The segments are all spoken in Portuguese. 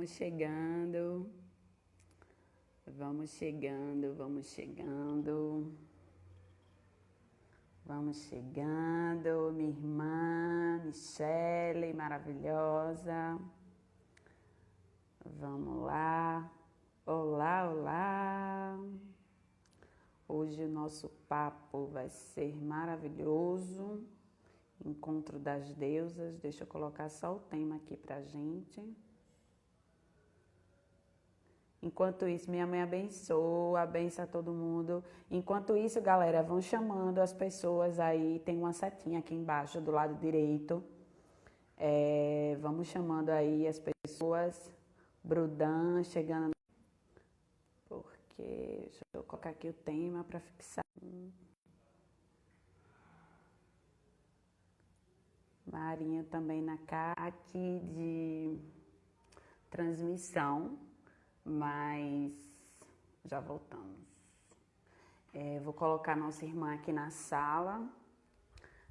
Vamos chegando, vamos chegando, vamos chegando. Vamos chegando, minha irmã Michele, maravilhosa. Vamos lá. Olá, olá. Hoje o nosso papo vai ser maravilhoso. Encontro das deusas. Deixa eu colocar só o tema aqui pra gente. Enquanto isso, minha mãe abençoa, abençoa todo mundo. Enquanto isso, galera, vão chamando as pessoas aí. Tem uma setinha aqui embaixo, do lado direito. Vamos chamando aí as pessoas. Brudan chegando. Porque, deixa eu colocar aqui o tema para fixar. Marinha também na cara aqui de transmissão, mas já voltamos. Vou colocar nossa irmã aqui na sala.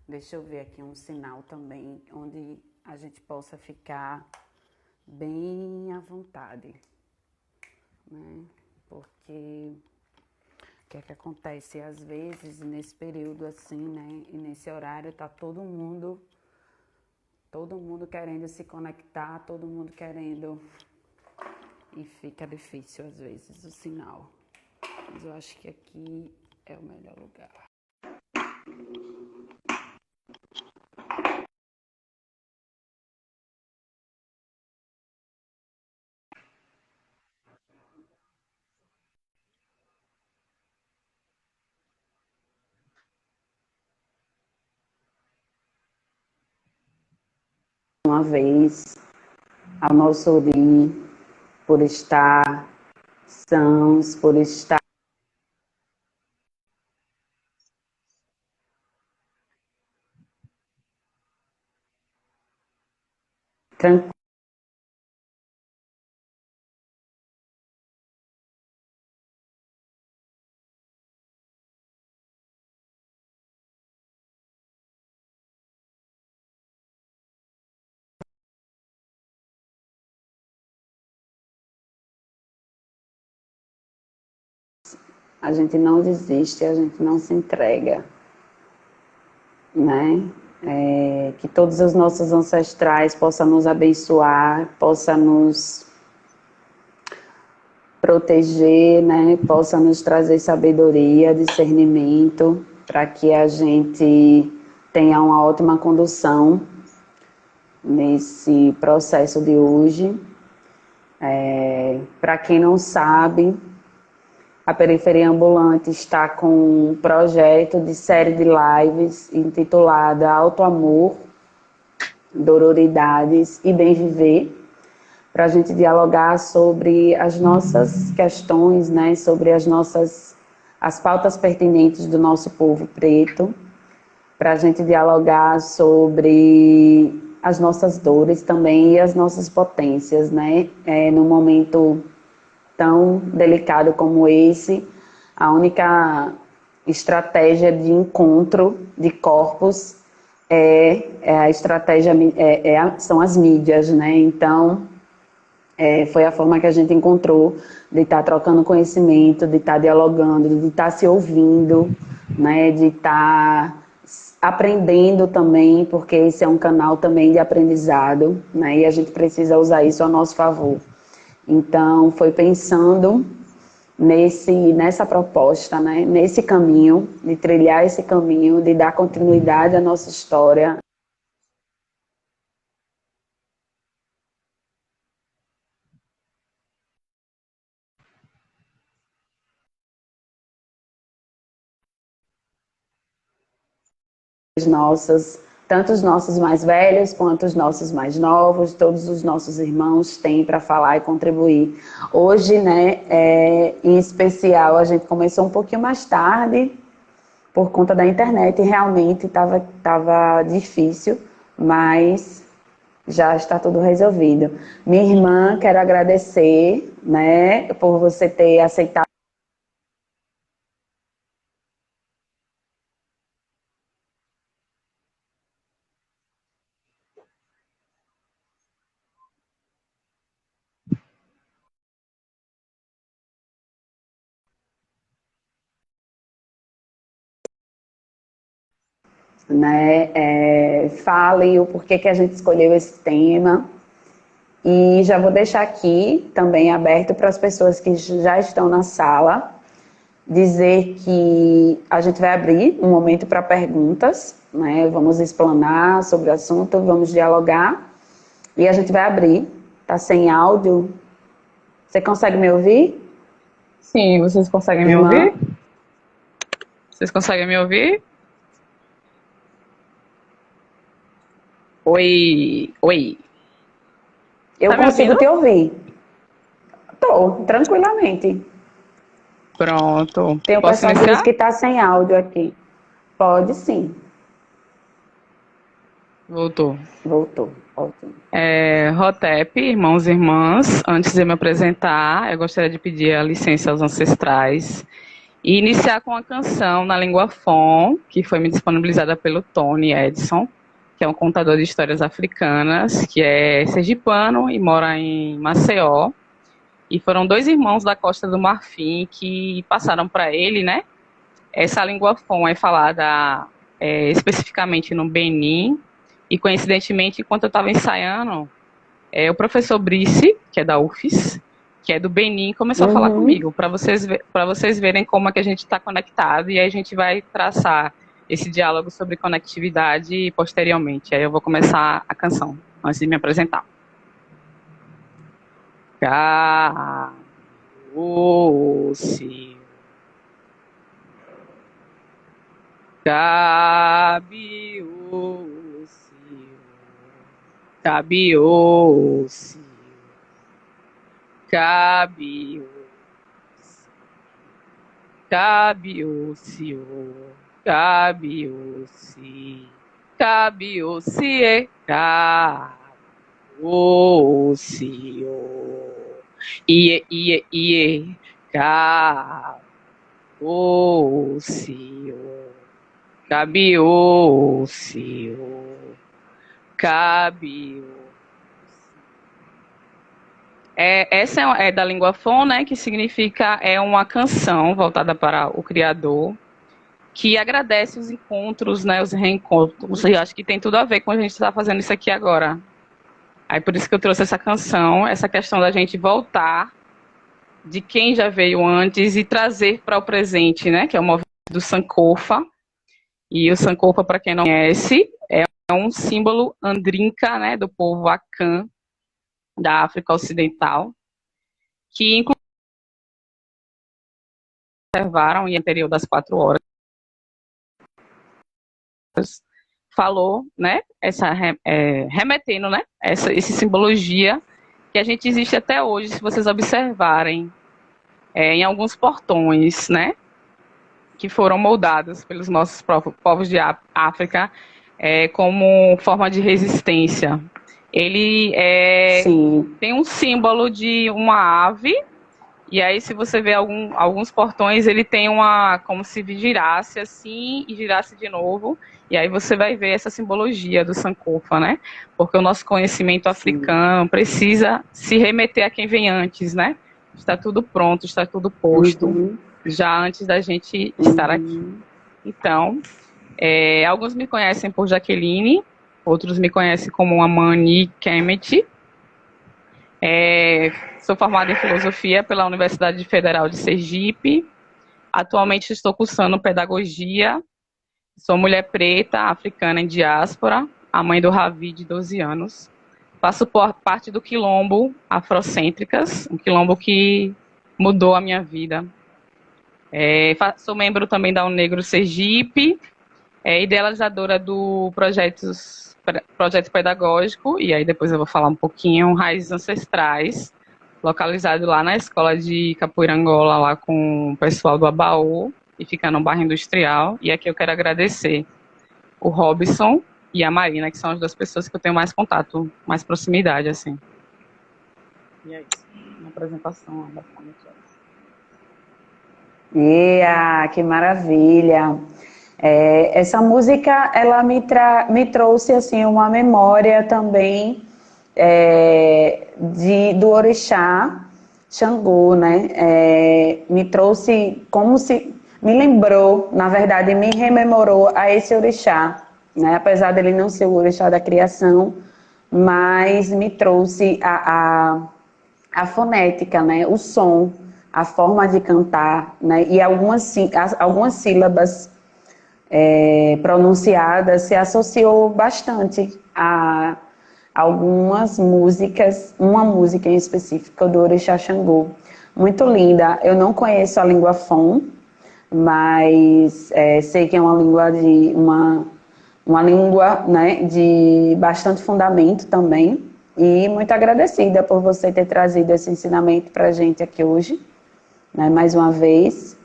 Deixa eu ver aqui um sinal também, onde a gente possa ficar bem à vontade, né? Porque o que é que acontece? Às vezes, nesse período assim, né? E nesse horário, tá todo mundo querendo se conectar, todo mundo querendo... E fica difícil, às vezes, o sinal. Mas eu acho que aqui é o melhor lugar. Uma vez ao nosso Ori, por estar sãos, por estar tranquilos. A gente não desiste, a gente não se entrega, né? Que todos os nossos ancestrais possam nos abençoar, possam nos proteger, né? Possam nos trazer sabedoria, discernimento, para que a gente tenha uma ótima condução nesse processo de hoje. Para quem não sabe, a Periferia Ambulante está com um projeto de série de lives intitulada Auto Amor, Dororidades e Bem Viver, para a gente dialogar sobre as nossas questões, né, sobre as pautas pertinentes do nosso povo preto, para a gente dialogar sobre as nossas dores também e as nossas potências, né, no momento tão delicado como esse, a única estratégia de encontro de corpos a estratégia são as mídias, né? Então foi a forma que a gente encontrou de estar trocando conhecimento, de estar dialogando, de estar se ouvindo, né? De estar aprendendo também, porque esse é um canal também de aprendizado, né? E a gente precisa usar isso a nosso favor. Então, foi pensando nessa proposta, né? Nesse caminho, de trilhar esse caminho, de dar continuidade à nossa história. Nossas, tanto os nossos mais velhos quanto os nossos mais novos, todos os nossos irmãos têm para falar e contribuir. Hoje, né, em especial, a gente começou um pouquinho mais tarde, por conta da internet, e realmente estava difícil, mas já está tudo resolvido. Minha irmã, quero agradecer, né, por você ter aceitado né? Fale o porquê que a gente escolheu esse tema. E já vou deixar aqui também aberto para as pessoas que já estão na sala, dizer que a gente vai abrir um momento para perguntas, né? Vamos explanar sobre o assunto, vamos dialogar e a gente vai abrir. Tá sem áudio? Você consegue me ouvir? Sim, vocês conseguem me Irmã? ouvir? Vocês conseguem me ouvir? Oi, oi. Eu Tá me consigo ouvindo? te ouvir. Tô, tranquilamente. Pronto. Tem o Posso pessoal que diz iniciar? que tá sem áudio aqui. Pode sim. Voltou. Voltou. Ótimo. Rotep, irmãos e irmãs, antes de eu me apresentar, eu gostaria de pedir a licença aos ancestrais e iniciar com uma canção na língua Fon, que foi me disponibilizada pelo Tony Edson, que é um contador de histórias africanas, que é sergipano e mora em Maceió. E foram dois irmãos da Costa do Marfim que passaram para ele, né? Essa língua Fon é falada especificamente no Benin, e coincidentemente, enquanto eu estava ensaiando, o professor Brice, que é da UFES, que é do Benin, começou a falar Uhum. comigo, para vocês verem como é que a gente está conectado, e aí a gente vai traçar esse diálogo sobre conectividade posteriormente. Aí eu vou começar a canção, antes de me apresentar. Cabe-se, cabe-se, cabe-se, cabe-se. Cabe-o-se, cabe-o-se, cabe-o-se, cabe-o-se, ie, ie, ie, cabe-o-se, cabe-o-se, cabe-o. Essa é da língua Fon, né, que significa uma canção voltada para o Criador, que agradece os encontros, né, os reencontros, e acho que tem tudo a ver com a gente estar fazendo isso aqui agora. Aí por isso que eu trouxe essa canção, essa questão da gente voltar de quem já veio antes e trazer para o presente, né, que é o movimento do Sankofa. E o Sankofa, para quem não conhece, é um símbolo andrinka, né, do povo Akan, da África Ocidental, que inclusive observaram e anterior das 4 horas falou, né, remetendo, né, essa simbologia que a gente existe até hoje, se vocês observarem, em alguns portões, né, que foram moldados pelos nossos povos de África como forma de resistência. Ele Sim. tem um símbolo de uma ave. E aí, se você vê alguns portões, ele tem como se girasse assim e girasse de novo. E aí você vai ver essa simbologia do Sankofa, né? Porque o nosso conhecimento Sim. africano precisa se remeter a quem vem antes, né? Está tudo pronto, está tudo posto, Uhum. já antes da gente estar aqui. Uhum. Então, alguns me conhecem por Jaqueline, outros me conhecem como Amani Kemet. Sou formada em filosofia pela Universidade Federal de Sergipe. Atualmente estou cursando pedagogia. Sou mulher preta, africana em diáspora, a mãe do Ravi, de 12 anos. Faço parte do Quilombo Afrocêntricas, um quilombo que mudou a minha vida. Sou membro também da Unegro Sergipe, idealizadora do projeto pedagógico, e aí depois eu vou falar um pouquinho, Raízes Ancestrais, localizado lá na escola de Capoeira Angola, lá com o pessoal do Abaú, e fica no bairro Industrial. E aqui eu quero agradecer o Robson e a Marina, que são as duas pessoas que eu tenho mais contato, mais proximidade, assim. E é isso. Uma apresentação basicamente Yeah, que maravilha! Essa música, ela me trouxe assim uma memória também do orixá Xangô, né? Me trouxe como se me lembrou, na verdade, me rememorou a esse orixá. né? Apesar dele não ser o orixá da criação, mas me trouxe a fonética, né? O som, a forma de cantar, né? E algumas sílabas pronunciadas se associou bastante a algumas músicas, uma música em específico do Orixá Xangô. Muito linda. Eu não conheço a língua Fon, mas sei que é uma língua, né, de bastante fundamento também. E muito agradecida por você ter trazido esse ensinamento para a gente aqui hoje, né, mais uma vez.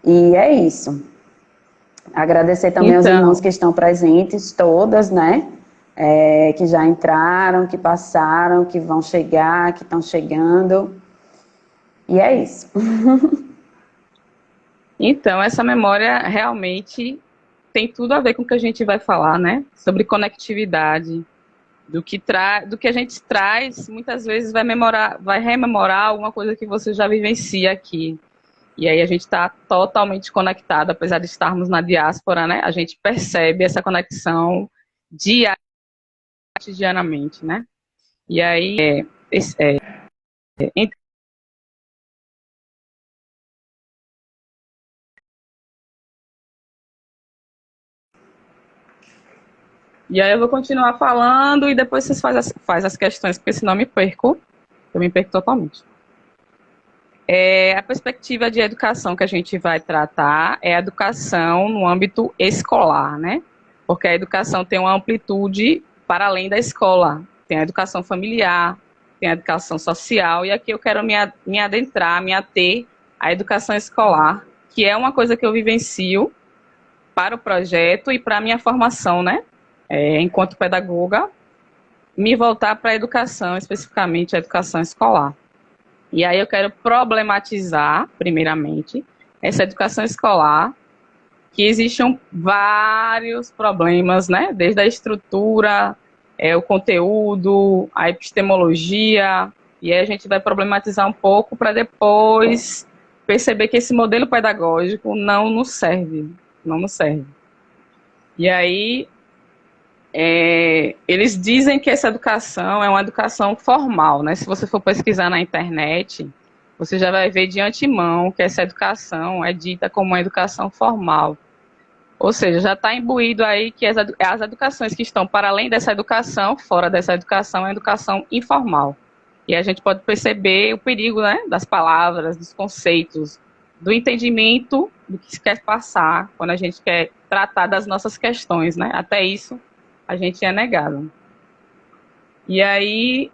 E é isso. Agradecer também aos irmãos Então, que estão presentes, todas, né? Que já entraram, que passaram, que vão chegar, que estão chegando. E é isso. então, essa memória realmente tem tudo a ver com o que a gente vai falar, né? Sobre conectividade, do que a gente traz, muitas vezes vai rememorar alguma coisa que você já vivencia aqui. E aí a gente está totalmente conectado, apesar de estarmos na diáspora, né? A gente percebe essa conexão cotidianamente, né? E aí, ent- e aí eu vou continuar falando e depois vocês faz as questões, porque senão eu me perco totalmente. A perspectiva de educação que a gente vai tratar é a educação no âmbito escolar, né? Porque a educação tem uma amplitude para além da escola. Tem a educação familiar, tem a educação social, e aqui eu quero me adentrar, me ater à educação escolar, que é uma coisa que eu vivencio para o projeto e para a minha formação, né? Enquanto pedagoga, me voltar para a educação, especificamente a educação escolar. E aí eu quero problematizar, primeiramente, essa educação escolar, que existem vários problemas, né? Desde a estrutura, o conteúdo, a epistemologia, e aí a gente vai problematizar um pouco para depois perceber que esse modelo pedagógico não nos serve, não nos serve. E aí eles dizem que essa educação é uma educação formal, né? Se você for pesquisar na internet, você já vai ver de antemão que essa educação é dita como uma educação formal. Ou seja, já está imbuído aí que as educações que estão para além dessa educação, fora dessa educação, é a educação informal. E a gente pode perceber o perigo, né, das palavras, dos conceitos, do entendimento do que se quer passar quando a gente quer tratar das nossas questões, né? Até isso a gente é negado. E aí,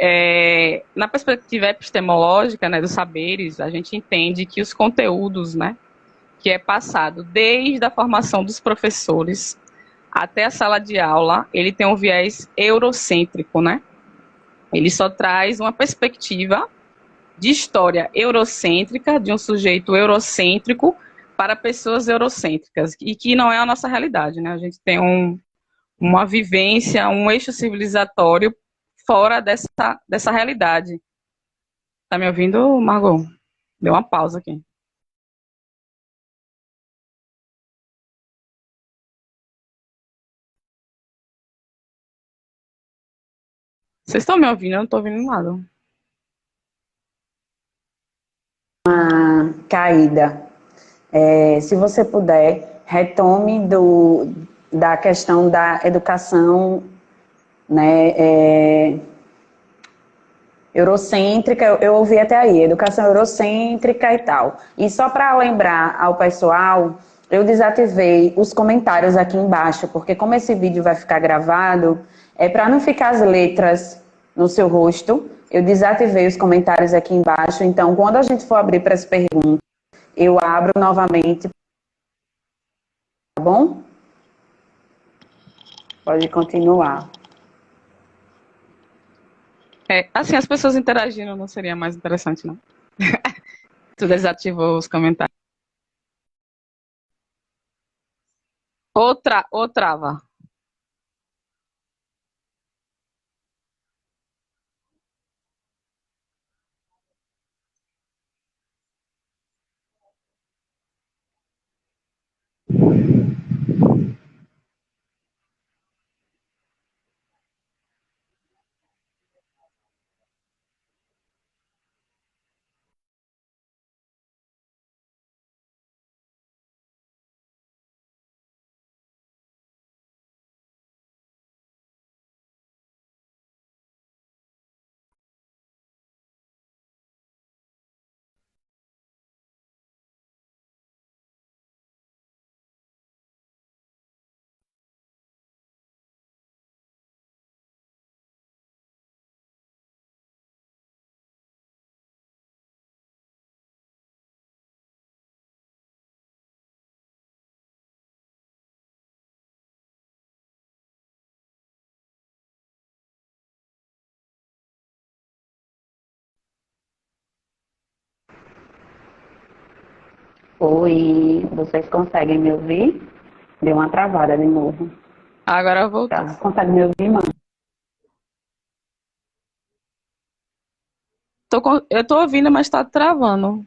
na perspectiva epistemológica, né, dos saberes, a gente entende que os conteúdos, né, que é passado desde a formação dos professores até a sala de aula, ele tem um viés eurocêntrico, né? Ele só traz uma perspectiva de história eurocêntrica, de um sujeito eurocêntrico para pessoas eurocêntricas, e que não é a nossa realidade, né? A gente tem uma vivência, um eixo civilizatório fora dessa realidade. Tá me ouvindo, Margot? Deu uma pausa aqui. Vocês estão me ouvindo? Eu não estou ouvindo nada. Caída. Se você puder, retome da questão da educação, né, eurocêntrica, eu ouvi até aí, educação eurocêntrica e tal. E só para lembrar ao pessoal, eu desativei os comentários aqui embaixo, porque como esse vídeo vai ficar gravado, para não ficar as letras no seu rosto, eu desativei os comentários aqui embaixo. Então, quando a gente for abrir para as perguntas, eu abro novamente, tá bom? Pode continuar. Assim, as pessoas interagindo não seria mais interessante, não? Tu desativou os comentários. Ou trava. Oi, vocês conseguem me ouvir? Deu uma travada de novo. Agora voltou. Tá, consegue me ouvir, mano? Eu tô ouvindo, mas tá travando.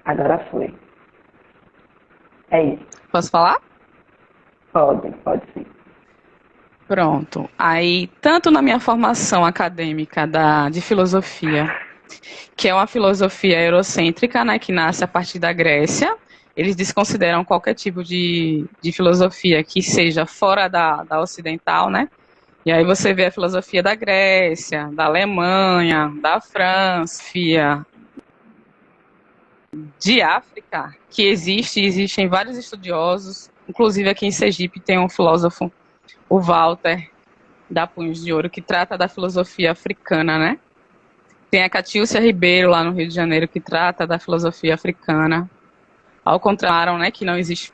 Agora foi. É isso. Posso falar? Pode sim. Pronto. Aí, tanto na minha formação acadêmica de filosofia, que é uma filosofia eurocêntrica, né, que nasce a partir da Grécia, eles desconsideram qualquer tipo de filosofia que seja fora da ocidental, né? E aí você vê a filosofia da Grécia, da Alemanha, da França, de África, que existem vários estudiosos, inclusive aqui em Sergipe tem um filósofo, o Walter, da Punhos de Ouro, que trata da filosofia africana, né? Tem a Catiúcia Ribeiro, lá no Rio de Janeiro, que trata da filosofia africana. Ao contrário, né, que não existe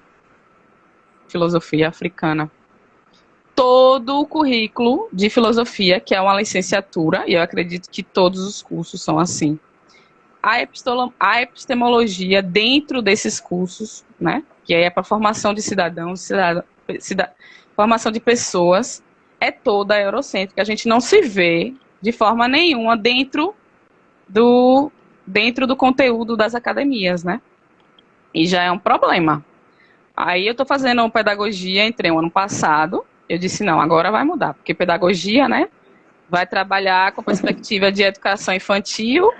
filosofia africana. Todo o currículo de filosofia, que é uma licenciatura, e eu acredito que todos os cursos são assim. A epistemologia dentro desses cursos, né, que é para formação de cidadãos, formação de pessoas, é toda eurocêntrica. A gente não se vê de forma nenhuma do, dentro do conteúdo das academias, né? E já é um problema. Aí eu estou fazendo pedagogia, entrei no ano passado, eu disse, não, agora vai mudar, porque pedagogia, né, vai trabalhar com perspectiva de educação infantil,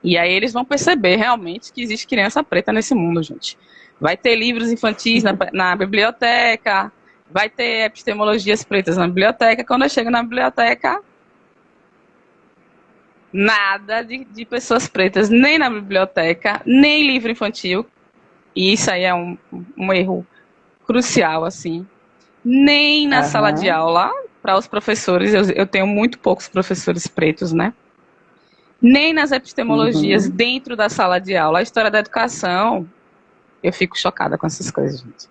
e aí eles vão perceber realmente que existe criança preta nesse mundo, gente. Vai ter livros infantis na biblioteca, vai ter epistemologias pretas na biblioteca. Quando eu chego na biblioteca, nada de pessoas pretas, nem na biblioteca, nem livro infantil. E isso aí é um erro crucial, assim. Nem na sala de aula, para os professores, eu tenho muito poucos professores pretos, né? Nem nas epistemologias dentro da sala de aula. A história da educação, eu fico chocada com essas coisas, gente.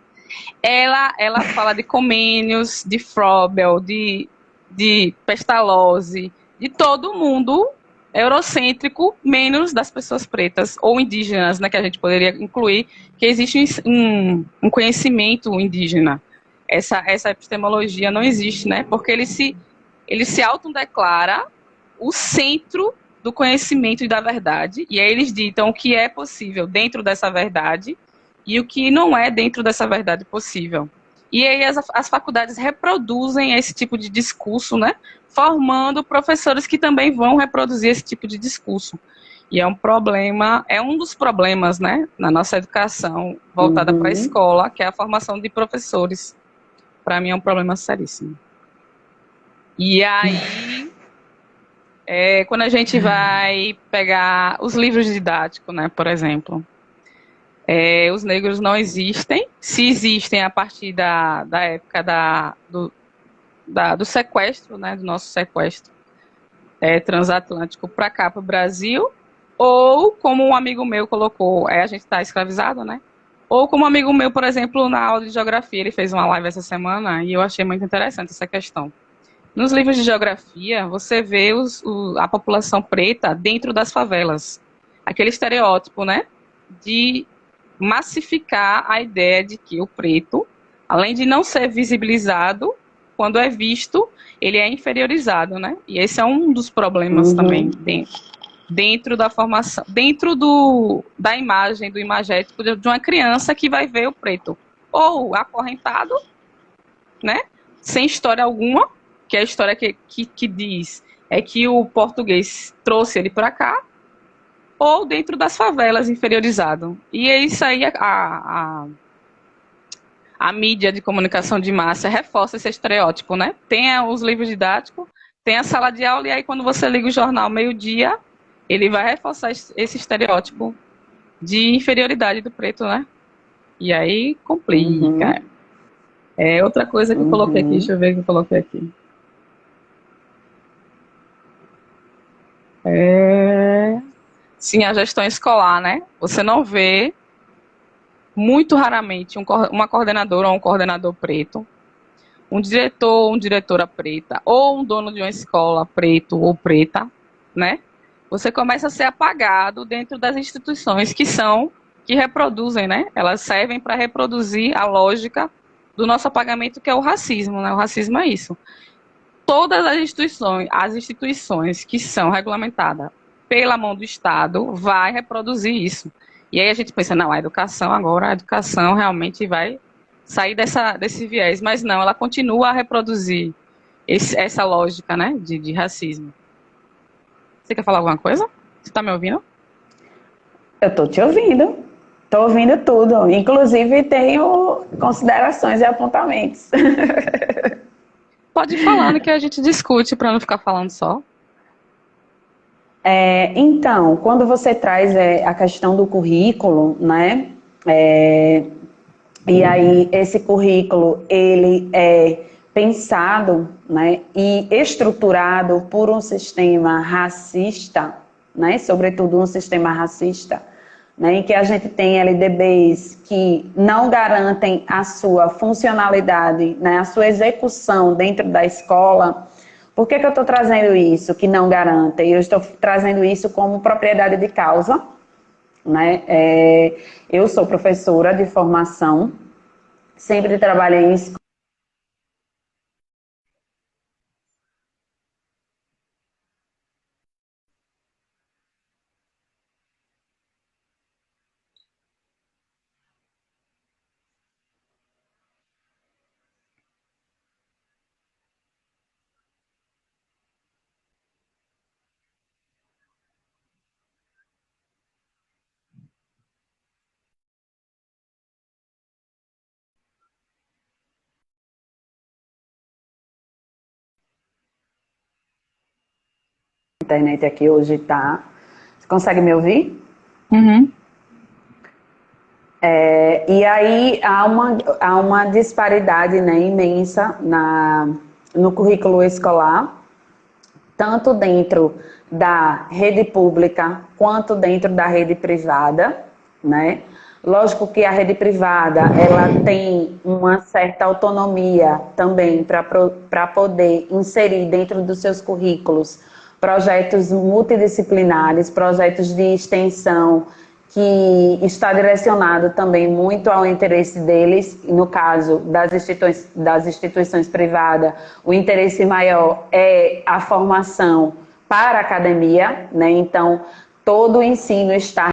Ela fala de Comênios, de Froebel, de Pestalozzi, de todo mundo eurocêntrico, menos das pessoas pretas ou indígenas, né, que a gente poderia incluir, que existe um conhecimento indígena. Essa epistemologia não existe, né, porque ele se autodeclara o centro do conhecimento e da verdade, e aí eles ditam o que é possível dentro dessa verdade e o que não é dentro dessa verdade possível. E aí as faculdades reproduzem esse tipo de discurso, né, formando professores que também vão reproduzir esse tipo de discurso. E é um problema, é um dos problemas, né, na nossa educação voltada para a escola, que é a formação de professores. Para mim é um problema seríssimo. E aí, quando a gente vai pegar os livros didáticos, né, por exemplo, os negros não existem. Se existem a partir da época do sequestro, né, do nosso sequestro transatlântico para cá, para o Brasil, ou como um amigo meu colocou, a gente está escravizado, né? Ou como um amigo meu, por exemplo, na aula de geografia, ele fez uma live essa semana e eu achei muito interessante essa questão. Nos livros de geografia, você vê a população preta dentro das favelas. Aquele estereótipo, né, de massificar a ideia de que o preto, além de não ser visibilizado, quando é visto, ele é inferiorizado, né? E esse é um dos problemas também dentro da formação, dentro da imagem, do imagético de uma criança que vai ver o preto ou acorrentado, né? Sem história alguma, que é a história que diz é que o português trouxe ele para cá, ou dentro das favelas, inferiorizado. E é isso aí, a mídia de comunicação de massa reforça esse estereótipo, né? Tem os livros didáticos, tem a sala de aula, e aí quando você liga o jornal meio-dia, ele vai reforçar esse estereótipo de inferioridade do preto, né? E aí complica. Uhum, É outra coisa que eu coloquei aqui, deixa uhum. eu ver o que eu coloquei aqui. É... Sim, a gestão escolar, né? Você não vê, muito raramente, uma coordenadora ou um coordenador preto, um diretor ou uma diretora preta, ou um dono de uma escola preto ou preta, né? Você começa a ser apagado dentro das instituições que reproduzem, né? Elas servem para reproduzir a lógica do nosso apagamento, que é o racismo, né? O racismo é isso. Todas as instituições que são regulamentadas pela mão do Estado, vai reproduzir isso. E aí a gente pensa, não, a educação realmente vai sair desse viés, mas não, ela continua a reproduzir essa lógica, né, de racismo. Você quer falar alguma coisa? Você está me ouvindo? Eu estou te ouvindo. Estou ouvindo tudo. Inclusive, tenho considerações e apontamentos. Pode ir falando que a gente discute para não ficar falando só. Então, quando você traz a questão do currículo, né? É, e aí esse currículo ele é pensado, né, e estruturado por um sistema racista, né, sobretudo um sistema racista, né, em que a gente tem LDBs que não garantem a sua funcionalidade, né, a sua execução dentro da escola. Por que eu estou trazendo isso, que não garantem? Eu estou trazendo isso como propriedade de causa, né? Eu sou professora de formação, sempre trabalhei em escola. A internet aqui hoje tá. Você consegue me ouvir? Uhum. E aí há uma disparidade, né, imensa no currículo escolar, tanto dentro da rede pública quanto dentro da rede privada, né? Lógico que a rede privada ela tem uma certa autonomia também para poder inserir dentro dos seus currículos projetos multidisciplinares, projetos de extensão que está direcionado também muito ao interesse deles, no caso das instituições privadas, o interesse maior é a formação para a academia, né? Então, todo o ensino está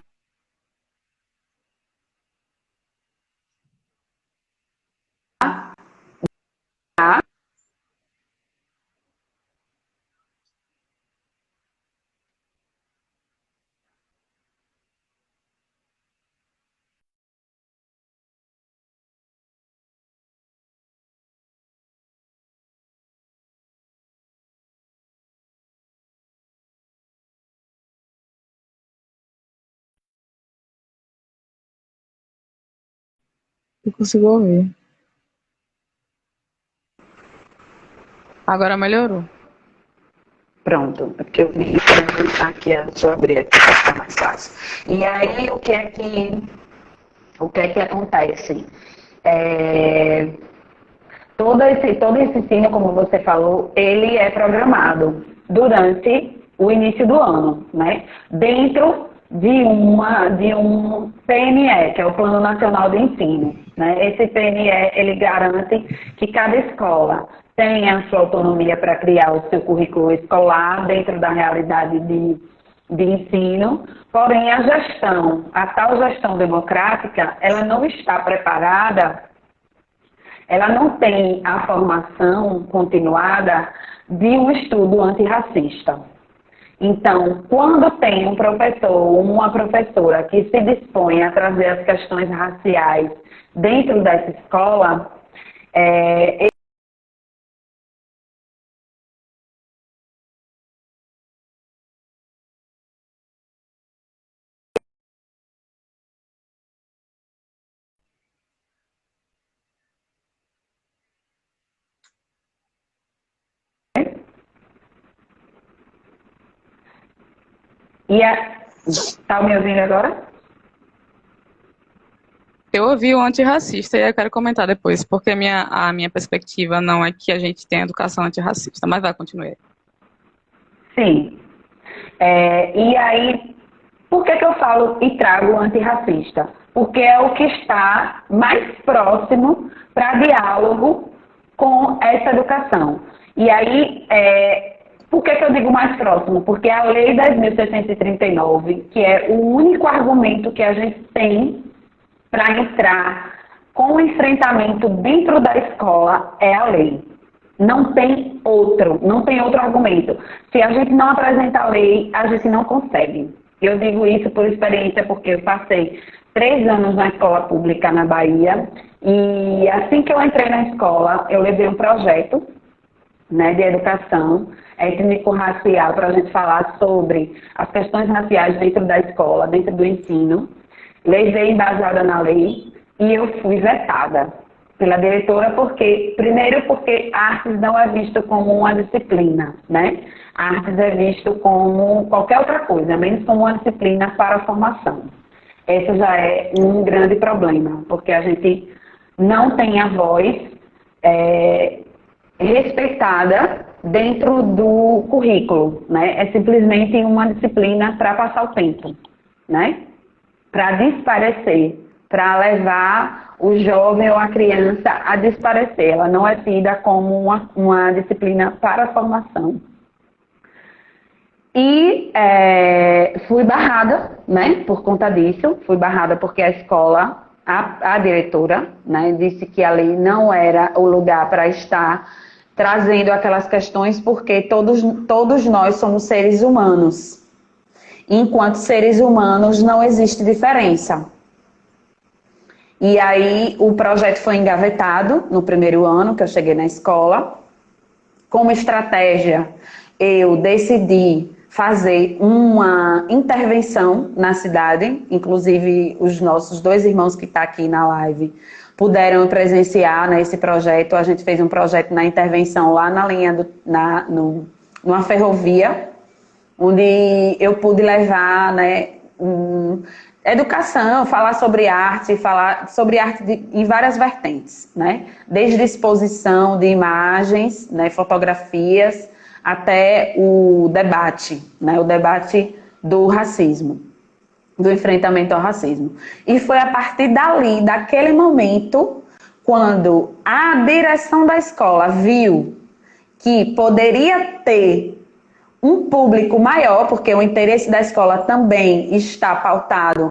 Eu consigo ouvir. Agora melhorou. pronto, é porque eu vi aqui, deixa eu abrir aqui para ficar mais fácil. E aí o que é que acontece? É, todo esse ensino, como você falou, ele é programado durante o início do ano, né? Dentro de um PNE, que é o Plano Nacional de Ensino, né? Esse PNE, ele garante que cada escola tenha a sua autonomia para criar o seu currículo escolar dentro da realidade de ensino, porém a tal gestão democrática, ela não está preparada, ela não tem a formação continuada de um estudo antirracista. Então, quando tem um professor ou uma professora que se dispõe a trazer as questões raciais dentro dessa escola, é, Tá me ouvindo agora? Eu ouvi o antirracista e eu quero comentar depois, porque a minha perspectiva não é que a gente tenha educação antirracista, mas vai, continue. Sim. E aí, por que eu falo e trago o antirracista? Porque é o que está mais próximo para diálogo com essa educação. E aí, por que eu digo mais próximo? Porque a Lei 10.639, que é o único argumento que a gente tem para entrar com o enfrentamento dentro da escola, é a lei. Não tem outro argumento. Se a gente não apresenta a lei, a gente não consegue. Eu digo isso por experiência, porque eu passei 3 anos na escola pública na Bahia, e assim que eu entrei na escola, eu levei um projeto, né, de educação étnico-racial para a gente falar sobre as questões raciais dentro da escola, dentro do ensino. Levei embasada na lei e eu fui vetada pela diretora, primeiro porque artes não é visto como uma disciplina, né? Artes é visto como qualquer outra coisa, menos como uma disciplina para a formação. Esse já é um grande problema, porque a gente não tem a voz respeitada dentro do currículo, né? É simplesmente uma disciplina para passar o tempo, né? Para desaparecer, para levar o jovem ou a criança a desaparecer. Ela não é tida como uma disciplina para a formação. E fui barrada, né, por conta disso. Fui barrada porque a escola, a diretora, né, disse que ali não era o lugar para estar trazendo aquelas questões, porque todos nós somos seres humanos. Enquanto seres humanos não existe diferença. E aí o projeto foi engavetado no primeiro ano que eu cheguei na escola. Como estratégia, eu decidi fazer uma intervenção na cidade, inclusive os nossos 2 irmãos que estão aqui na live puderam presenciar nesse projeto. A gente fez um projeto na intervenção lá na linha numa ferrovia, onde eu pude levar, né, educação, falar sobre arte em várias vertentes, né? Desde exposição de imagens, né, fotografias, até o debate, né, o debate do racismo, do enfrentamento ao racismo. E foi a partir dali, daquele momento, quando a direção da escola viu que poderia ter um público maior, porque o interesse da escola também está pautado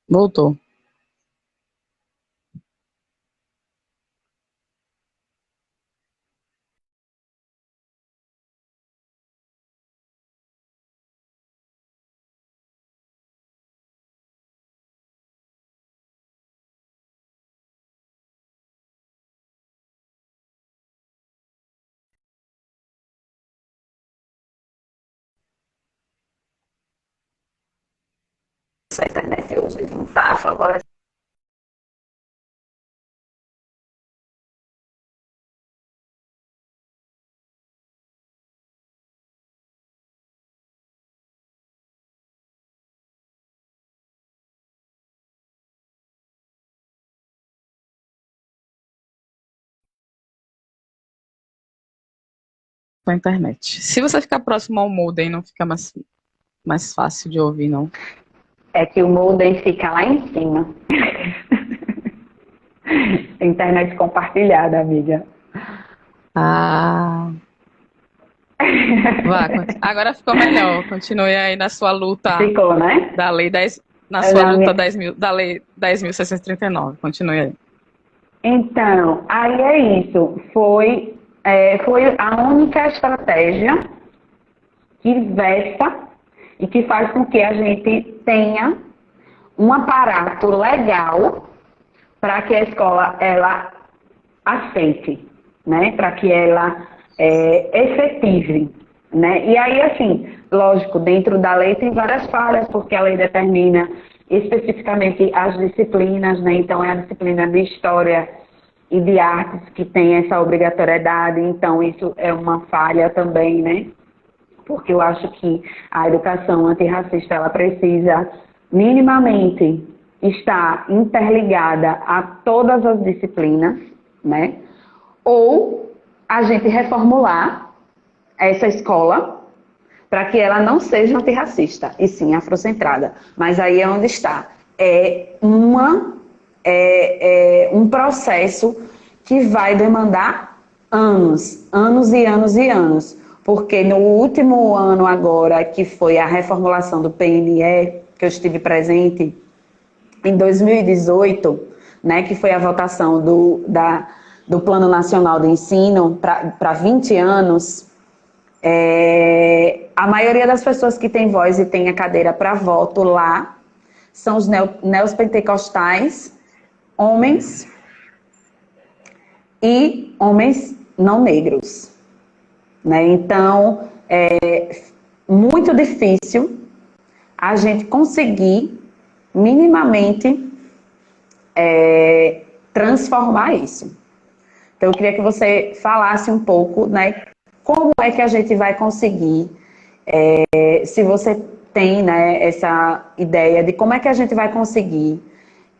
Voltou. essa internet hoje não está favorecendo. Com a internet. Se você ficar próximo ao modem, não fica mais fácil de ouvir, não. É que o modem fica lá em cima. Internet compartilhada, amiga. Ah. Vá, agora ficou melhor. Continue aí na sua luta. Ficou, né? Da lei 10, na sua luta 10.000, da lei 10.639. Continue aí. Então, aí é isso. Foi a única estratégia que versa e que faz com que a gente tenha um aparato legal para que a escola ela aceite, né? Para que ela efetive, né? E aí, assim, lógico, dentro da lei tem várias falhas, porque a lei determina especificamente as disciplinas, né? Então, é a disciplina de História e de Artes que tem essa obrigatoriedade, então isso é uma falha também, né? Porque eu acho que a educação antirracista, ela precisa minimamente estar interligada a todas as disciplinas, né? Ou a gente reformular essa escola para que ela não seja antirracista, e sim afrocentrada. Mas aí é onde está. Um processo que vai demandar anos, anos e anos e anos. Porque no último ano agora, que foi a reformulação do PNE, que eu estive presente, em 2018, né, que foi a votação do Plano Nacional de Ensino para 20 anos, a maioria das pessoas que tem voz e tem a cadeira para voto lá são os neopentecostais, homens e homens não negros, né? Então, é muito difícil a gente conseguir minimamente transformar isso. Então, eu queria que você falasse um pouco, né, como é que a gente vai conseguir, se você tem, né, essa ideia de como é que a gente vai conseguir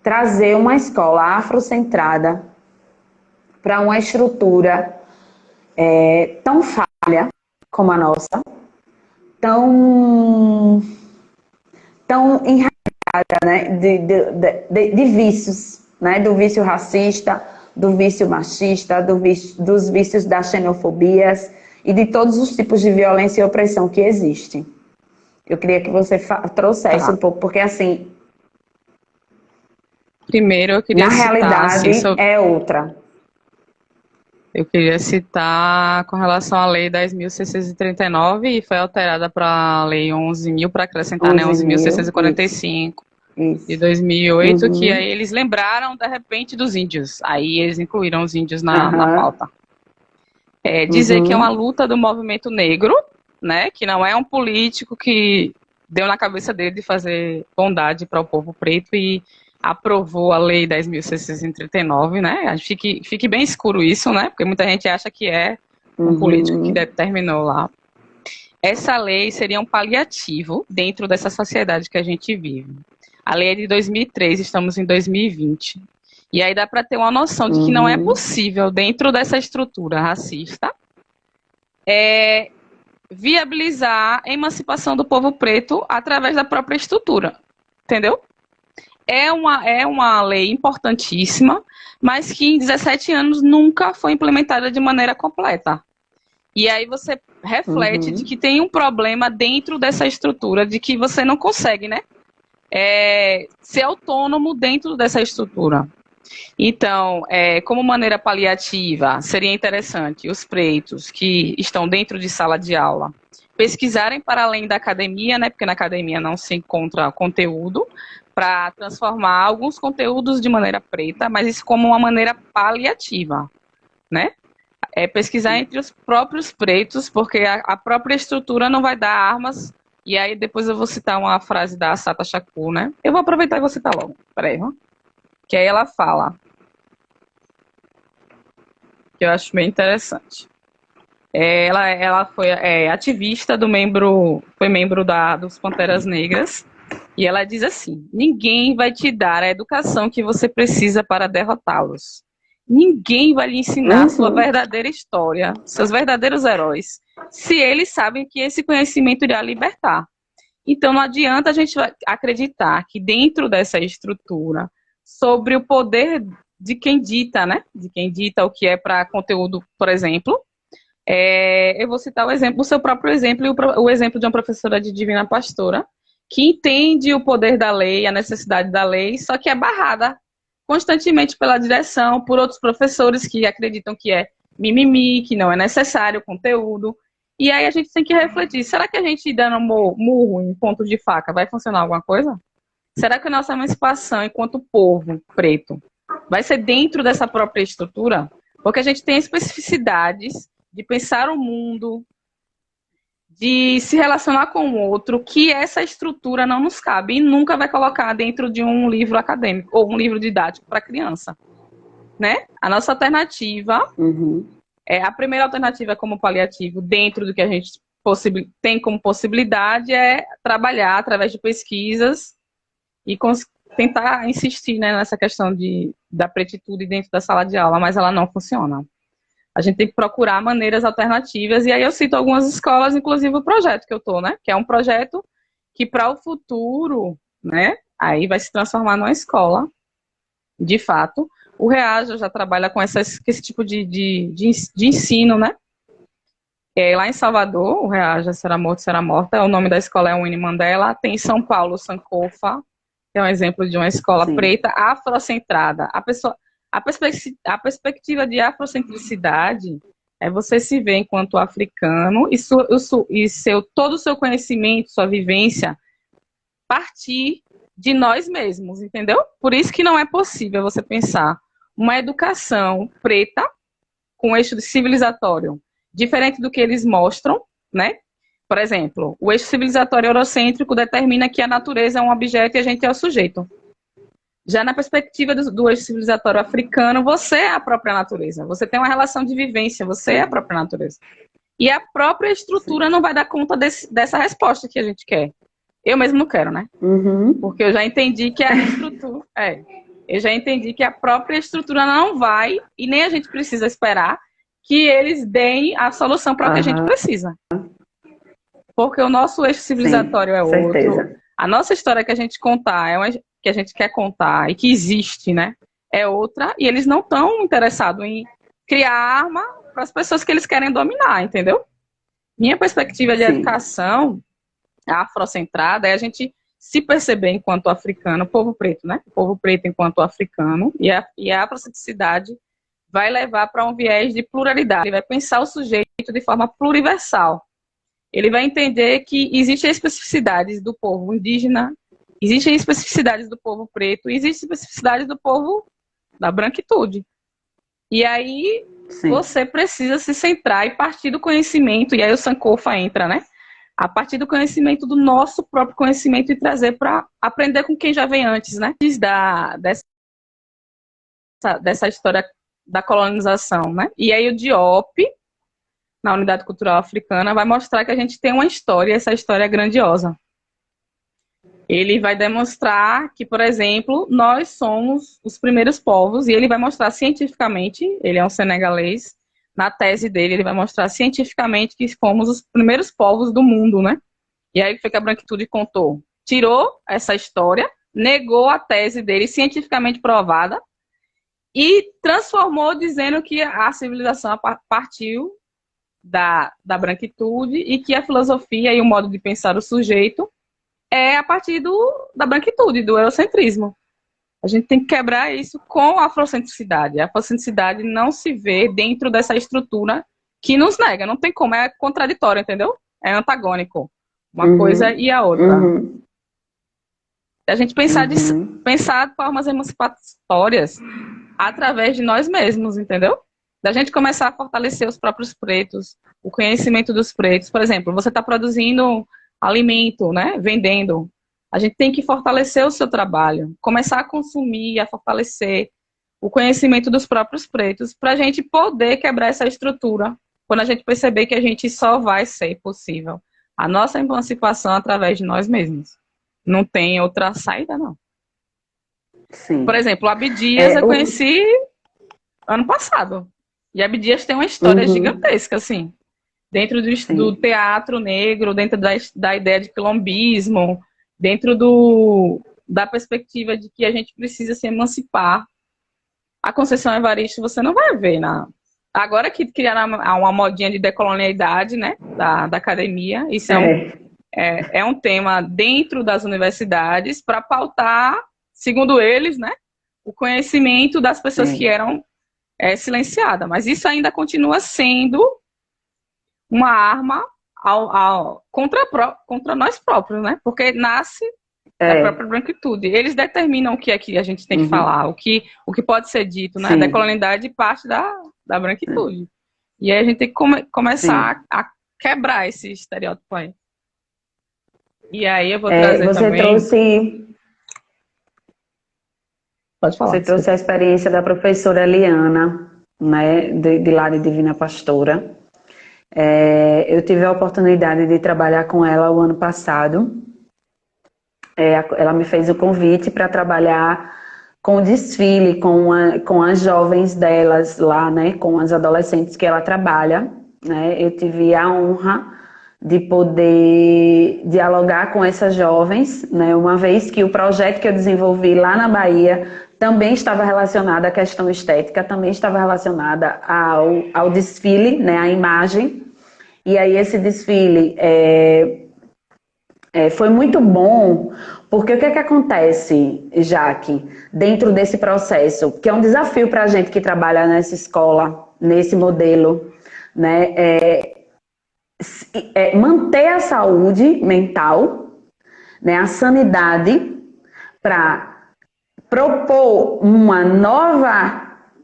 trazer uma escola afrocentrada para uma estrutura tão falha como a nossa, tão enraizada, né, de vícios, né, do vício racista, do vício machista, dos vícios das xenofobias e de todos os tipos de violência e opressão que existem. Eu queria que você trouxesse um pouco, porque assim, primeiro eu queria na citar, realidade assim, é outra. Eu queria citar com relação à Lei 10.639, e foi alterada para a Lei 11.000 para acrescentar, né, 11.645 de 2008, que aí eles lembraram, de repente, dos índios. Aí eles incluíram os índios na pauta. Dizer que é uma luta do movimento negro, né, que não é um político que deu na cabeça dele de fazer bondade para o povo preto e aprovou a Lei 10.639, né? Fique bem escuro isso, né? Porque muita gente acha que é um político que determinou lá. Essa lei seria um paliativo dentro dessa sociedade que a gente vive. A lei é de 2003, estamos em 2020. E aí dá para ter uma noção de que não é possível, dentro dessa estrutura racista, viabilizar a emancipação do povo preto através da própria estrutura. Entendeu? É uma lei importantíssima, mas que em 17 anos nunca foi implementada de maneira completa. E aí você reflete de que tem um problema dentro dessa estrutura, de que você não consegue, né, ser autônomo dentro dessa estrutura. Então, como maneira paliativa, seria interessante os pretos que estão dentro de sala de aula pesquisarem para além da academia, né, porque na academia não se encontra conteúdo, para transformar alguns conteúdos de maneira preta, mas isso como uma maneira paliativa, né? Pesquisar entre os próprios pretos, porque a própria estrutura não vai dar armas. E aí depois eu vou citar uma frase da Assata Shakur, né? Eu vou aproveitar e vou citar logo. Peraí, que aí ela fala, que eu acho bem interessante. Ela foi ativista foi membro dos Panteras Negras, e ela diz assim: ninguém vai te dar a educação que você precisa para derrotá-los. Ninguém vai lhe ensinar sua verdadeira história, seus verdadeiros heróis, se eles sabem que esse conhecimento irá libertar. Então não adianta a gente acreditar que dentro dessa estrutura, sobre o poder de quem dita, né? De quem dita o que é para conteúdo, por exemplo. Eu vou citar o seu próprio exemplo, e o exemplo de uma professora de Divina Pastora, que entende o poder da lei, a necessidade da lei, só que é barrada constantemente pela direção, por outros professores que acreditam que é mimimi, que não é necessário o conteúdo. E aí a gente tem que refletir, será que a gente dando murro em ponto de faca vai funcionar alguma coisa? Será que a nossa emancipação enquanto povo preto vai ser dentro dessa própria estrutura? Porque a gente tem especificidades de pensar o mundo, de se relacionar com o outro, que essa estrutura não nos cabe e nunca vai colocar dentro de um livro acadêmico ou um livro didático para criança, né? A nossa alternativa, a primeira alternativa como paliativo, dentro do que a gente tem como possibilidade, é trabalhar através de pesquisas e tentar insistir, né, nessa questão da pretitude dentro da sala de aula, mas ela não funciona. A gente tem que procurar maneiras alternativas, e aí eu cito algumas escolas, inclusive o projeto que eu estou, né? Que é um projeto que para o futuro, né? Aí vai se transformar numa escola, de fato. O Reaja já trabalha com esse tipo de ensino, né? Lá em Salvador, o Reaja Será Morto, Será Morta, o nome da escola é Winnie Mandela. Tem em São Paulo, Sankofa, que é um exemplo de uma escola preta afrocentrada. A perspectiva de afrocentricidade é você se ver enquanto africano e todo o seu conhecimento, sua vivência, partir de nós mesmos, entendeu? Por isso que não é possível você pensar uma educação preta com eixo civilizatório diferente do que eles mostram, né? Por exemplo, o eixo civilizatório eurocêntrico determina que a natureza é um objeto e a gente é o sujeito. Já na perspectiva do eixo civilizatório africano, você é a própria natureza. Você tem uma relação de vivência, você é a própria natureza. E a própria estrutura não vai dar conta dessa resposta que a gente quer. Eu mesmo não quero, né? Porque eu já entendi que a estrutura... eu já entendi que a própria estrutura não vai, e nem a gente precisa esperar, que eles deem a solução para o que a gente precisa. Porque o nosso eixo civilizatório é outro. Certeza. A nossa história que a gente contar que a gente quer contar e que existe, né, é outra, e eles não estão interessados em criar arma para as pessoas que eles querem dominar, entendeu? Minha perspectiva de educação afrocentrada é a gente se perceber enquanto africano, povo preto, né? Povo preto enquanto africano, e a afrocentricidade vai levar para um viés de pluralidade. Ele vai pensar o sujeito de forma pluriversal. Ele vai entender que existem especificidades do povo indígena, existem especificidades do povo preto, existem especificidades do povo da branquitude. E aí você precisa se centrar e partir do conhecimento, e aí o Sankofa entra, né? A partir do conhecimento, do nosso próprio conhecimento, e trazer para aprender com quem já vem antes, né? Dessa história da colonização, né? E aí o Diop, na Unidade Cultural Africana, vai mostrar que a gente tem uma história, essa história é grandiosa. Ele vai demonstrar que, por exemplo, nós somos os primeiros povos, e ele vai mostrar cientificamente, ele é um senegalês, na tese dele, ele vai mostrar cientificamente que fomos os primeiros povos do mundo, né? E aí foi que a branquitude contou. Tirou essa história, negou a tese dele, cientificamente provada, e transformou dizendo que a civilização partiu da branquitude e que a filosofia e o modo de pensar o sujeito é a partir da branquitude, do eurocentrismo. A gente tem que quebrar isso com a afrocentricidade. A afrocentricidade não se vê dentro dessa estrutura que nos nega. Não tem como, é contraditório, entendeu? É antagônico. Uma coisa e a outra. A gente pensar de formas emancipatórias através de nós mesmos, entendeu? Da gente começar a fortalecer os próprios pretos, o conhecimento dos pretos. Por exemplo, você está produzindo alimento, né? Vendendo. A gente tem que fortalecer o seu trabalho, começar a consumir, a fortalecer o conhecimento dos próprios pretos, para a gente poder quebrar essa estrutura, quando a gente perceber que a gente só vai ser possível a nossa emancipação através de nós mesmos. Não tem outra saída, não. Sim. Por exemplo, o Abdias eu conheci ano passado. E Abdias tem uma história gigantesca, assim. Dentro do teatro negro, dentro da ideia de quilombismo, dentro da perspectiva de que a gente precisa se emancipar. A Conceição Evaristo você não vai ver. Agora que criaram uma modinha de decolonialidade, né, da academia, isso é um tema dentro das universidades para pautar, segundo eles, né, o conhecimento das pessoas que eram silenciadas. Mas isso ainda continua sendo uma arma contra nós próprios, né? Porque nasce da própria branquitude. Eles determinam o que é que a gente tem que falar, o que pode ser dito, né? A decolonialidade parte da branquitude. E aí a gente tem que começar a quebrar esse estereótipo aí. E aí eu vou trazer você também... Pode falar. Você trouxe a experiência da professora Eliana, né, de lá de Divina Pastora. Eu tive a oportunidade de trabalhar com ela o ano passado. Ela me fez o convite para trabalhar com o desfile, com as jovens delas lá, né, com as adolescentes que ela trabalha, né. Eu tive a honra de poder dialogar com essas jovens, né, uma vez que o projeto que eu desenvolvi lá na Bahia também estava relacionado à questão estética, também estava relacionada ao desfile, né, à imagem. E aí esse desfile foi muito bom, porque o que é que acontece, Jaque, dentro desse processo, que é um desafio para a gente que trabalha nessa escola, nesse modelo, né, manter a saúde mental, né, a sanidade, para propor uma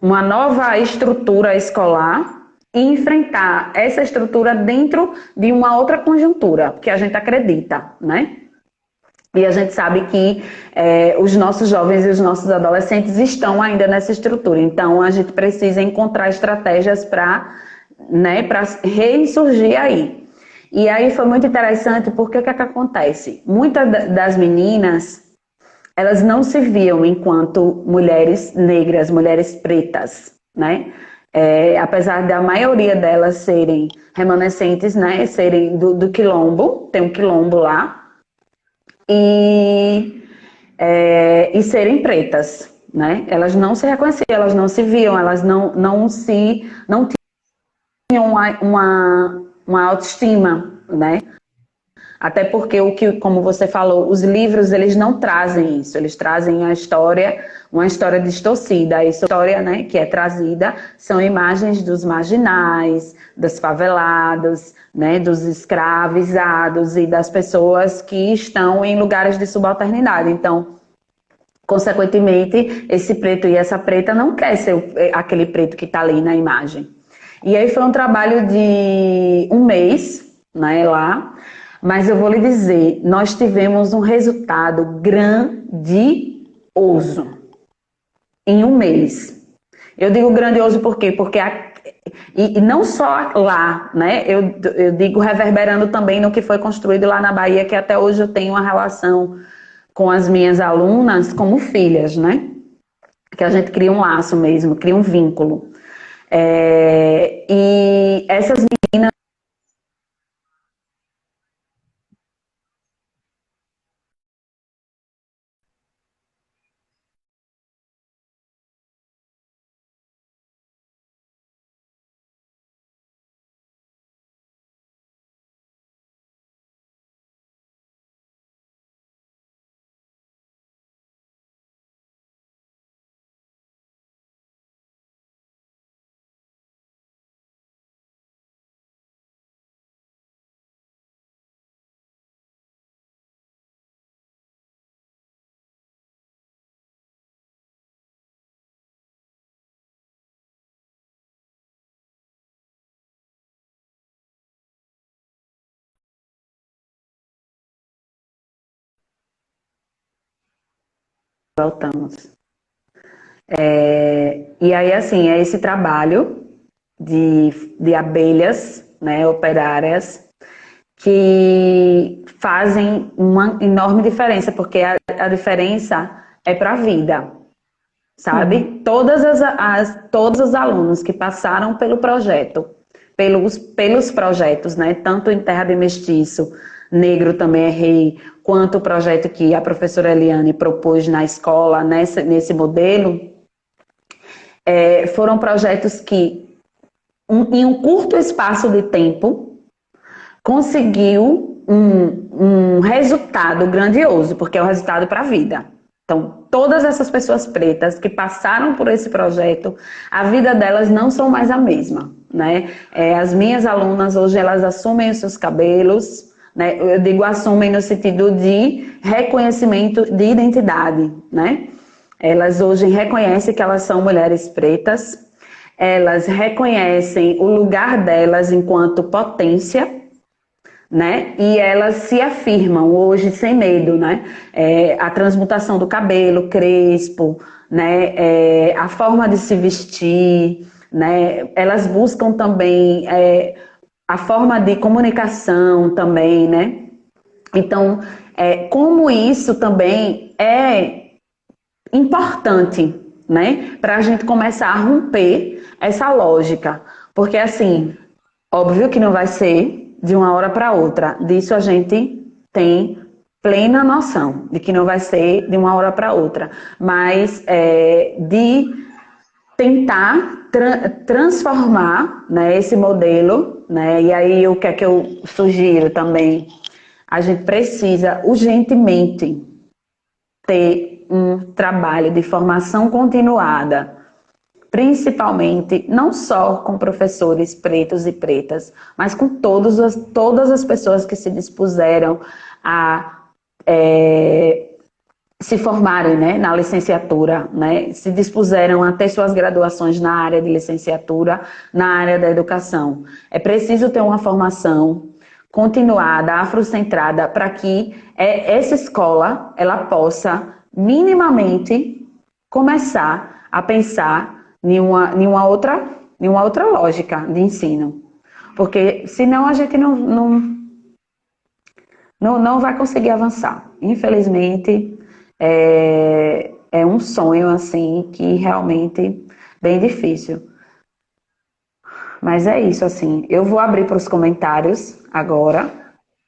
nova estrutura escolar e enfrentar essa estrutura dentro de uma outra conjuntura, que a gente acredita, né? E a gente sabe que os nossos jovens e os nossos adolescentes estão ainda nessa estrutura. Então, a gente precisa encontrar estratégias para, né, para ressurgir aí. E aí foi muito interessante, porque o que é que acontece? Muitas das meninas, elas não se viam enquanto mulheres negras, mulheres pretas, né? Apesar da maioria delas serem remanescentes, né? Serem do quilombo, tem um quilombo lá, e serem pretas, né? Elas não se reconheciam, elas não se viam, elas não tinham uma autoestima, né? Até porque como você falou, os livros, eles não trazem isso, eles trazem uma história distorcida. A história, né, que é trazida são imagens dos marginais, dos favelados, né, dos escravizados e das pessoas que estão em lugares de subalternidade. Então, consequentemente, esse preto e essa preta não quer ser aquele preto que está ali na imagem. E aí foi um trabalho de 1 mês, né, lá. Mas eu vou lhe dizer, nós tivemos um resultado grandioso em 1 mês. Eu digo grandioso por quê? Porque e não só lá, né? Eu digo reverberando também no que foi construído lá na Bahia, que até hoje eu tenho uma relação com as minhas alunas como filhas, né? Que a gente cria um laço mesmo, cria um vínculo. E essas meninas voltamos. E aí, assim, é esse trabalho de abelhas, né, operárias, que fazem uma enorme diferença, porque a diferença é para a vida, sabe? Todos os alunos que passaram pelo projeto, pelos projetos, né, tanto em Terra de Mestiço, Negro Também é Rei, quanto o projeto que a professora Eliane propôs na escola, nesse modelo, foram projetos que, em um curto espaço de tempo, conseguiu um resultado grandioso, porque é o resultado para a vida. Então, todas essas pessoas pretas que passaram por esse projeto, a vida delas não são mais a mesma, né? As minhas alunas hoje, elas assumem os seus cabelos, né? Eu digo assumem no sentido de reconhecimento de identidade, né? Elas hoje reconhecem que elas são mulheres pretas, elas reconhecem o lugar delas enquanto potência, né? E elas se afirmam hoje sem medo, né? A transmutação do cabelo crespo, né? A forma de se vestir, né? Elas buscam também a forma de comunicação também, né? Então, como isso também é importante, né? Para a gente começar a romper essa lógica. Porque, assim, óbvio que não vai ser de uma hora para outra. Disso a gente tem plena noção de que não vai ser de uma hora para outra. Mas de tentar transformar, né, esse modelo, né? E aí o que é que eu sugiro também? A gente precisa urgentemente ter um trabalho de formação continuada, principalmente não só com professores pretos e pretas, mas com todas as pessoas que se dispuseram a se formarem, né, na licenciatura, né, se dispuseram a ter suas graduações na área de licenciatura, na área da educação. É preciso ter uma formação continuada, afrocentrada, para que essa escola ela possa minimamente começar a pensar em uma outra lógica de ensino. Porque senão a gente não vai conseguir avançar. Infelizmente, é um sonho assim que realmente bem difícil. Mas é isso, assim. Eu vou abrir para os comentários agora,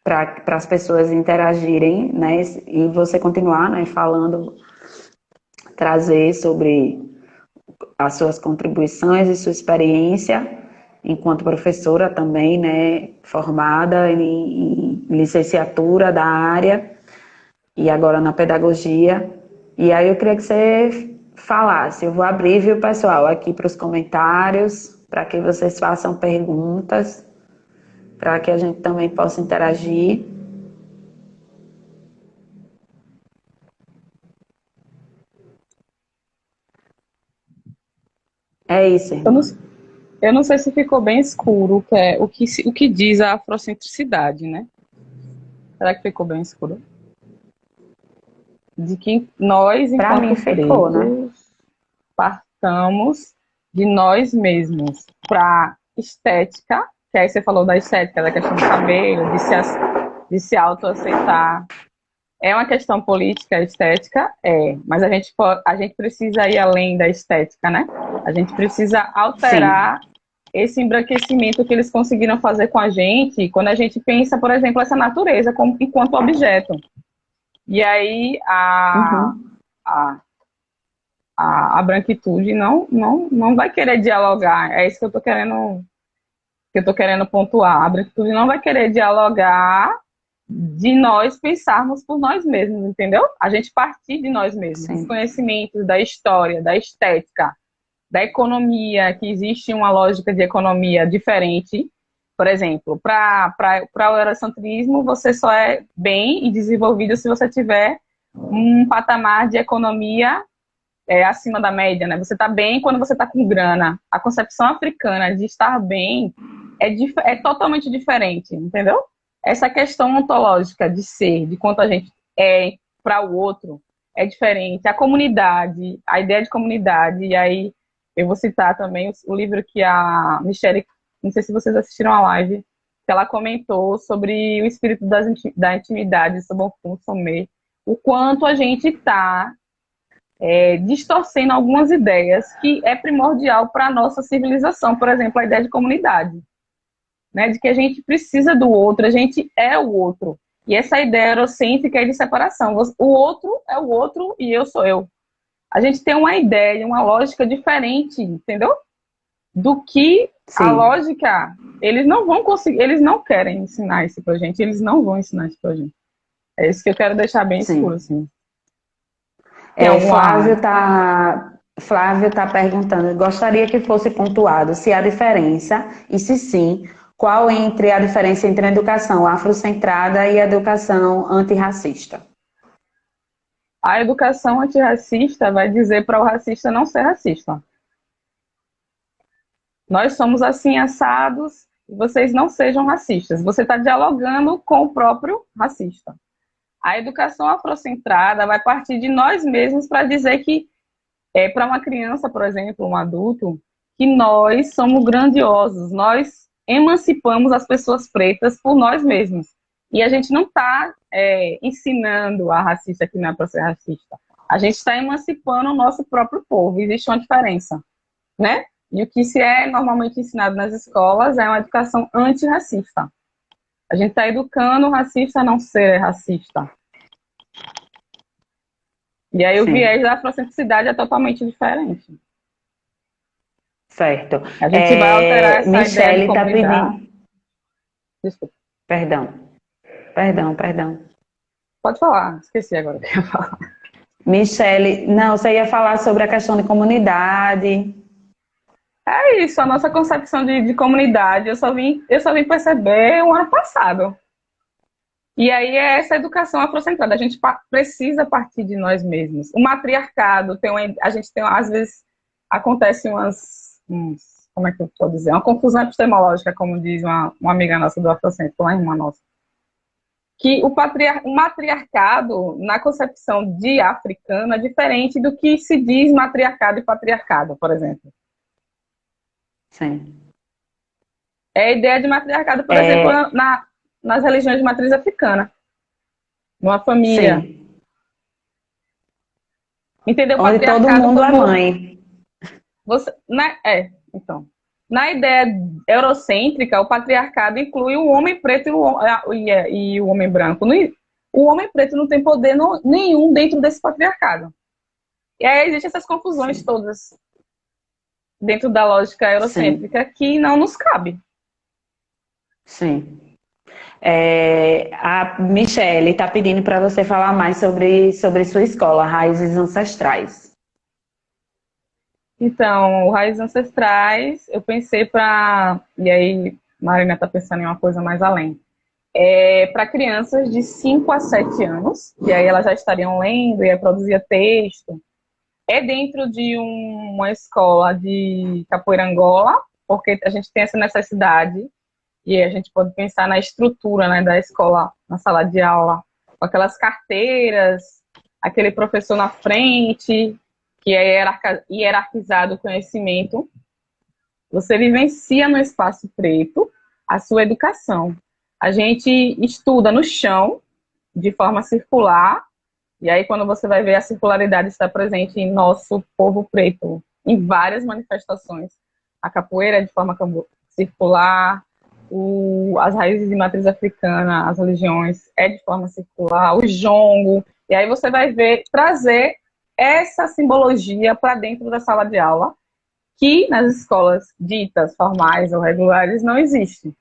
para as pessoas interagirem, né? E você continuar, né, falando, trazer sobre as suas contribuições e sua experiência enquanto professora também, né, formada em licenciatura da área e agora na pedagogia. E aí eu queria que você falasse. Eu vou abrir, viu, pessoal, aqui para os comentários, para que vocês façam perguntas, para que a gente também possa interagir. É isso, Eu não, irmã. eu não sei se ficou bem escuro, que é o que diz a afrocentricidade, né? Será que ficou bem escuro? De que nós, Para mim enquanto ficou, né? pretos, partamos de nós mesmos para estética, que aí você falou da estética, da questão do cabelo, de se autoaceitar. É uma questão política, estética? É, mas a gente precisa ir além da estética, né? A gente precisa Sim. alterar esse embranquecimento que eles conseguiram fazer com a gente quando a gente pensa, por exemplo, essa natureza como, enquanto objeto. E aí Uhum. a, a branquitude não vai querer dialogar. É isso que eu tô querendo pontuar. A branquitude não vai querer dialogar de nós pensarmos por nós mesmos, entendeu? A gente partir de nós mesmos, dos Sim. conhecimentos, da história, da estética, da economia, que existe uma lógica de economia diferente. Por exemplo, para o eurocentrismo, você só é bem e desenvolvido se você tiver um patamar de economia acima da média, né? Você está bem quando você está com grana. A concepção africana de estar bem é totalmente diferente, entendeu? Essa questão ontológica de ser, de quanto a gente é para o outro, é diferente. A comunidade, a ideia de comunidade, e aí eu vou citar também o livro que a Michelle, não sei se vocês assistiram a live, que ela comentou sobre o espírito da intimidade, sobre o consumir, o quanto a gente está distorcendo algumas ideias que é primordial para a nossa civilização, por exemplo, a ideia de comunidade, né? De que a gente precisa do outro, a gente é o outro. E essa ideia eurocêntrica é de separação. O outro é o outro e eu sou eu. A gente tem uma ideia, uma lógica diferente, entendeu? Do que a Sim. lógica, eles não vão conseguir, eles não querem ensinar isso pra gente, eles não vão ensinar isso pra gente. É isso que eu quero deixar bem escuro, Sim. assim. Tem alguma... Flávio tá perguntando, gostaria que fosse pontuado se há diferença, e se sim, qual entre a diferença entre a educação afrocentrada e a educação antirracista? A educação antirracista vai dizer para o racista não ser racista. nós somos assim assados e vocês não sejam racistas. Você está dialogando com o próprio racista. A educação afrocentrada vai partir de nós mesmos para dizer que, para uma criança, por exemplo, um adulto, que nós somos grandiosos, nós emancipamos as pessoas pretas por nós mesmos. E a gente não está ensinando a racista que não é para ser racista. A gente está emancipando o nosso próprio povo. Existe uma diferença, né? E o que se é normalmente ensinado nas escolas é uma educação antirracista. A gente está educando o racista a não ser racista. E aí o viés da afrocentricidade é totalmente diferente. Certo. A gente vai alterar essa Michele ideia de comunidade. Desculpa. Perdão. Pode falar, esqueci agora o que eu ia falar. Michele, não, você ia falar sobre a questão de comunidade. É isso, a nossa concepção de comunidade, eu só vim perceber o ano passado. E aí é essa educação afrocentrada, a gente precisa partir de nós mesmos. O matriarcado, a gente tem, às vezes, acontece como é que eu estou dizendo? Uma confusão epistemológica, como diz uma amiga nossa do Afrocentro, uma irmã nossa. Que o matriarcado, na concepção de africano, é diferente do que se diz matriarcado e patriarcado, por exemplo. Sim. É a ideia de matriarcado, por exemplo, nas religiões de matriz africana. Numa família. Sim. Entendeu? Onde todo mundo é mãe. Então. Na ideia eurocêntrica, o patriarcado inclui o homem preto e o homem branco. O homem preto não tem poder nenhum dentro desse patriarcado. E aí existem essas confusões todas dentro da lógica eurocêntrica que não nos cabe. Sim. A Michele está pedindo para você falar mais sobre sua escola, Raízes Ancestrais. Então, o Raízes Ancestrais, eu pensei e aí Marina está pensando em uma coisa mais além. Para crianças de 5 a 7 anos, que aí elas já estariam lendo e produzir texto. É dentro de uma escola de capoeira Angola, porque a gente tem essa necessidade, e a gente pode pensar na estrutura, né, da escola, na sala de aula, com aquelas carteiras, aquele professor na frente, que é hierarquizado o conhecimento. Você vivencia no espaço preto a sua educação. A gente estuda no chão, de forma circular, e aí quando você vai ver a circularidade está presente em nosso povo preto, em várias manifestações. A capoeira é de forma circular, as raízes de matriz africana, as religiões é de forma circular, o jongo, e aí você vai trazer essa simbologia para dentro da sala de aula, que nas escolas ditas formais ou regulares não existe.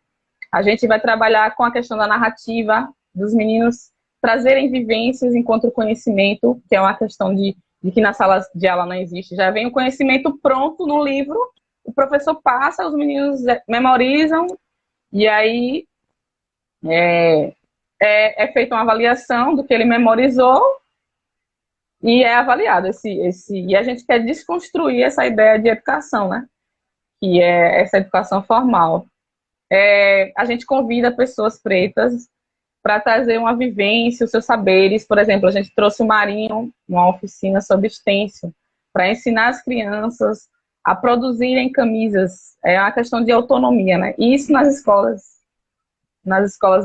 A gente vai trabalhar com a questão da narrativa, dos meninos trazerem vivências enquanto conhecimento, que é uma questão de que na sala de aula não existe. Já vem o conhecimento pronto no livro, o professor passa, os meninos memorizam, e aí é feita uma avaliação do que ele memorizou e é avaliado. E a gente quer desconstruir essa ideia de educação, né? Que é essa educação formal. A gente convida pessoas pretas para trazer uma vivência, os seus saberes. Por exemplo, a gente trouxe o Marinho, uma oficina sobre estêncil, para ensinar as crianças a produzirem camisas. É uma questão de autonomia, né? E isso nas escolas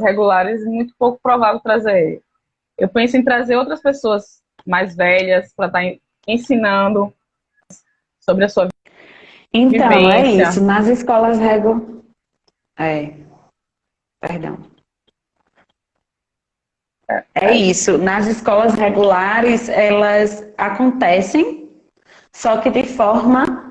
regulares, é muito pouco provável trazer. Eu penso em trazer outras pessoas mais velhas para estar ensinando sobre a sua então, vivência. É isso. Nas escolas isso. Nas escolas regulares, elas acontecem, só que de forma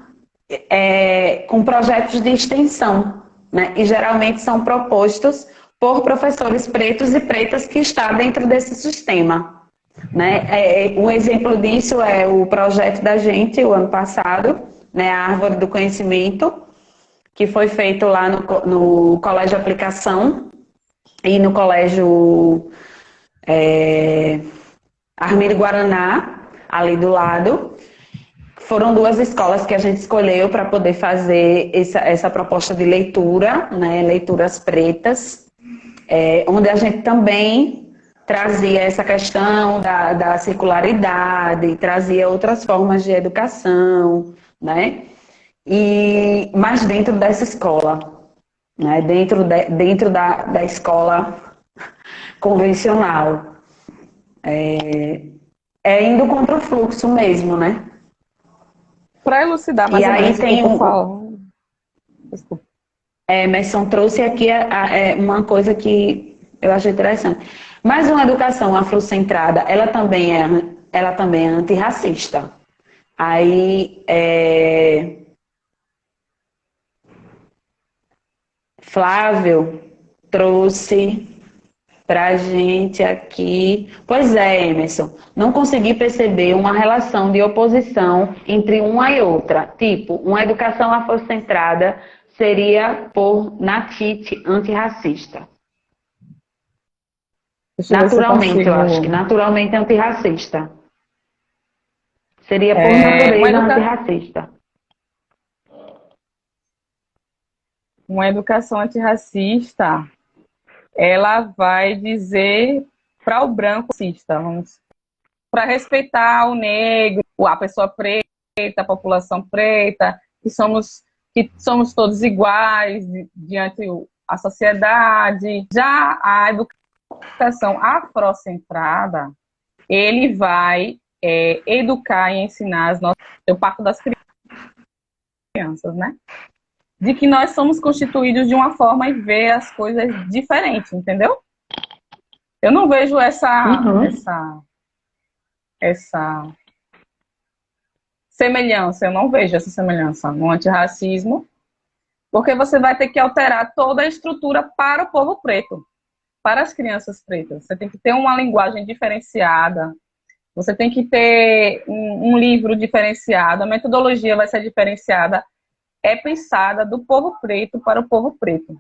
com projetos de extensão, né? E geralmente são propostos por professores pretos e pretas que estão dentro desse sistema, né? Um exemplo disso é o projeto da gente, o ano passado, né? A Árvore do Conhecimento, que foi feito lá no Colégio Aplicação e no Colégio Armírio Guaraná, ali do lado. foram duas escolas que a gente escolheu para poder fazer essa proposta de leitura, né, leituras pretas, onde a gente também trazia essa questão da circularidade, trazia outras formas de educação, né, mas dentro dessa escola, né, dentro da escola convencional. Indo contra o fluxo mesmo, né? Para elucidar mais E ou aí menos o que tem tu falou. Desculpa. Emerson trouxe aqui uma coisa que eu achei interessante. Mas uma educação afrocentrada, ela também é antirracista. Aí, Flávio trouxe pra gente aqui. Pois é, Emerson, não consegui perceber uma relação de oposição entre uma e outra. Tipo, uma educação afrocentrada seria por Natite antirracista. Deixa eu ver se eu Naturalmente, eu acho que consigo. naturalmente é antirracista. Seria por natureza antirracista. Uma educação antirracista, ela vai dizer para o branco racista, para respeitar o negro, a pessoa preta, a população preta, que somos todos iguais diante da sociedade. Já a educação afrocentrada, ele vai educar e ensinar eu parto das crianças, né? De que nós somos constituídos de uma forma e ver as coisas diferentes, entendeu? Eu não vejo essa semelhança, eu não vejo essa semelhança no antirracismo, porque você vai ter que alterar toda a estrutura para o povo preto, para as crianças pretas. Você tem que ter uma linguagem diferenciada, você tem que ter um livro diferenciado, a metodologia vai ser diferenciada, é pensada do povo preto para o povo preto.